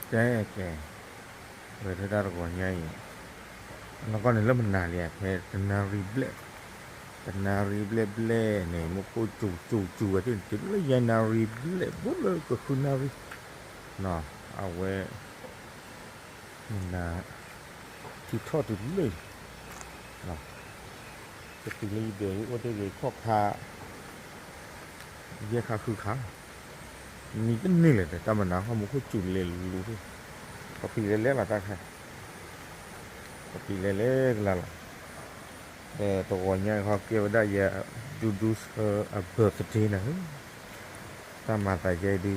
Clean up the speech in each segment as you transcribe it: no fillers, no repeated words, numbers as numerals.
แก่เลยถ้าได้ก่อนใหญ่แล้วก็ในเรื่องมันนาเรียกแค่ตนารีเบลตนารีเบลเบลเนี่ยมันก็จู่ที่จุดเลยยันนารีเบลบุลเลยก็คือนารีเนาะเอาไว้มันนาที่ทอดจุดเลยเนาะจะตีเลยเดี๋ยวว่าจะเลยข้อขาเยอะขาคือขานี่ก็นี่แหละแต่ตามันนะเขามันก็จุดเลยรู้ที่พอปีเล็กๆละตาค่ะพอปีเล็กๆละแต่ตัวเนี้ยเขาเกี่ยวได้ยาดูเบิร์ดทีนะตามาแต่ใจดี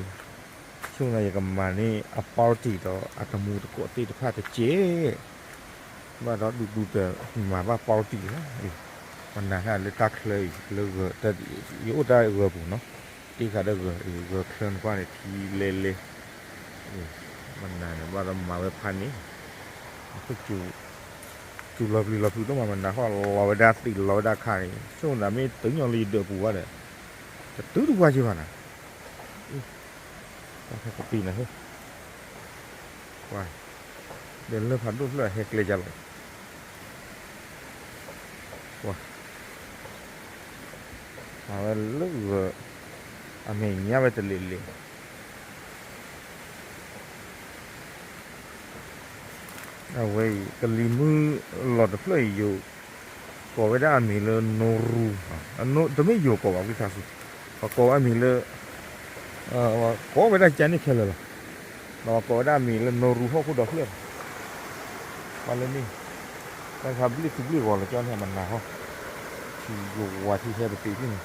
ช่วงไหนกับมานี่อัปปอร์ตีต่ออัตมูตะกตีตะพาตะเจ๊ว่าเราดูแต่มาว่าปอร์ตีนะมันน่าจะเลยตักเลยเลยแต่อยู่ได้เรือผมเนาะที่เขาได้เรือเคลื่อนกว่าในทีเล่มันน่าจะว่าเรามาไว้พันนี้ก็จู่เราต้องมามันนะเพราะเราได้ตีเราได้ขายช่วงนั้นไม่ถึงอย่างรีเดือบัวเลยแต่ตื้อดูว่าใช่ไหมนะแค่ปีนะเฮ้ยว่าเดินเลือกพันรุ่นเลยเฮกเลยจะเลยว่ามาเลือกอเมริกาไปตะลิลิเอาไว้กะลิมือหลอดเฟลยอยู่ก็ไม่ได้อเมริกาโนรูอันโนจะไม่อยู่ก็ว่าวิชาสุดพอก็อเมริกาว่าก็ไม่ได้ใจนี่แค่เลยล่ะเราก็ได้อเมริกาโนรูเขาคุดอกเฟลมาเลยนี่แต่ครับรีบก่อนเลยจอนให้มันหนาวที่อยู่ว่าที่แค่ไปตีที่นี่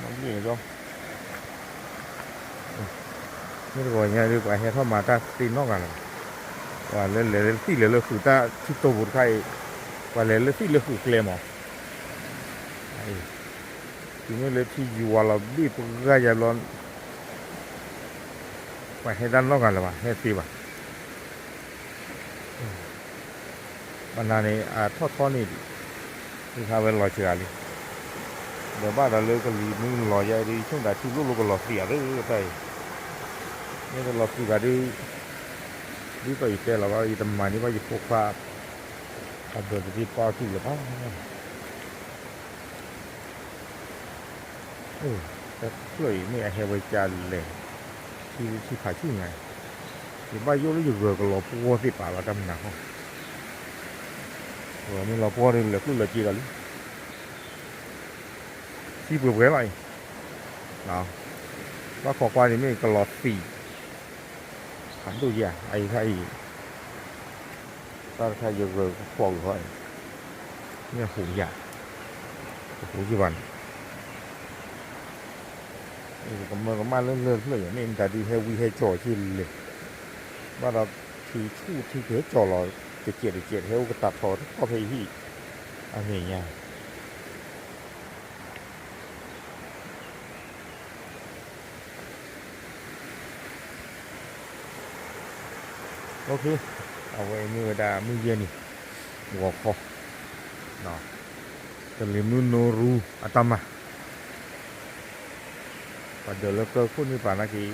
มันเรียกว่านี่ก็ยังเรียกว่าให้เข้ามาตาตีนอกกันว่าเลยที่เลยคือตาที่ตัวบุตรใครว่าเลยที่เลยคือเคลมอ่ะทีนี้เลยที่อยู่ว่าเราบีบก็จะร้อนไปให้ด้านนอกกันหรือเปล่าให้ตีป่ะบรรดาในทอดนี่ที่เขาเป็นรอยเชือกเลยเดี๋ยวบ้านเราเลยก็รีนึงรอยใหญ่ดีช่วงไหนที่ลูกก็รอเสียเลยไปนี่ก็รอเสียดีไปอีกแต่เราว่าอีตำมานี่ว่าอีพวกฟ้าเดินไปที่ปอที่หรือเปล่าแต่เลยไม่เอาไว้จานเลยที่ขายชื่อไงที่บ้านยุ่งแล้วอยู่เรือก็รอพวกที่ป่าเราทำหนักนี่เราพวกนี่เหลือคือเหลือจีกันที่เบื่ออะไรเนาะว่าขอควายนี่ไม่ก็รอสี่ขันตัวใหญ่ไอ้ใครถ้าใครอยู่เรือก็ควงเขาเนี่ยหูใหญ่หูจีบันก็มาเรื่อยๆอย่างนี้แต่ดีให้วีให้จ่อที่เลยว่าเราที่เกิดจ่อเราจะเจียดให้ก็ตัดทอก็ไปที่อะไรเงี้ยโอเคเอาไว้มือเย็นนี่หัวคอเนาะจะเรียนโนรูอัตมาpada lokal pun ni pana ki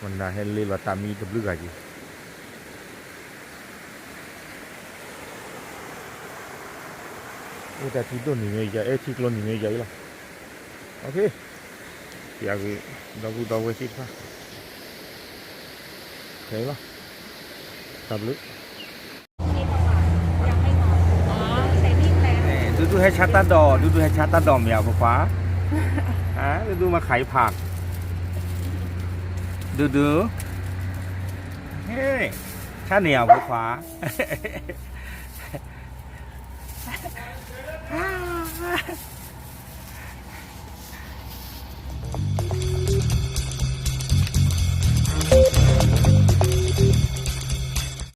mana heli latami teblu gaji kita tidur ni meja tiklon ni meja lah okey ya ki dagu sih pa okey lah tabluดูให้ชัดตาดอดูให้ชัดตาดอมยาวฟ้าดูมาไขผักดูเฮ้ชาเหนียวฟ้า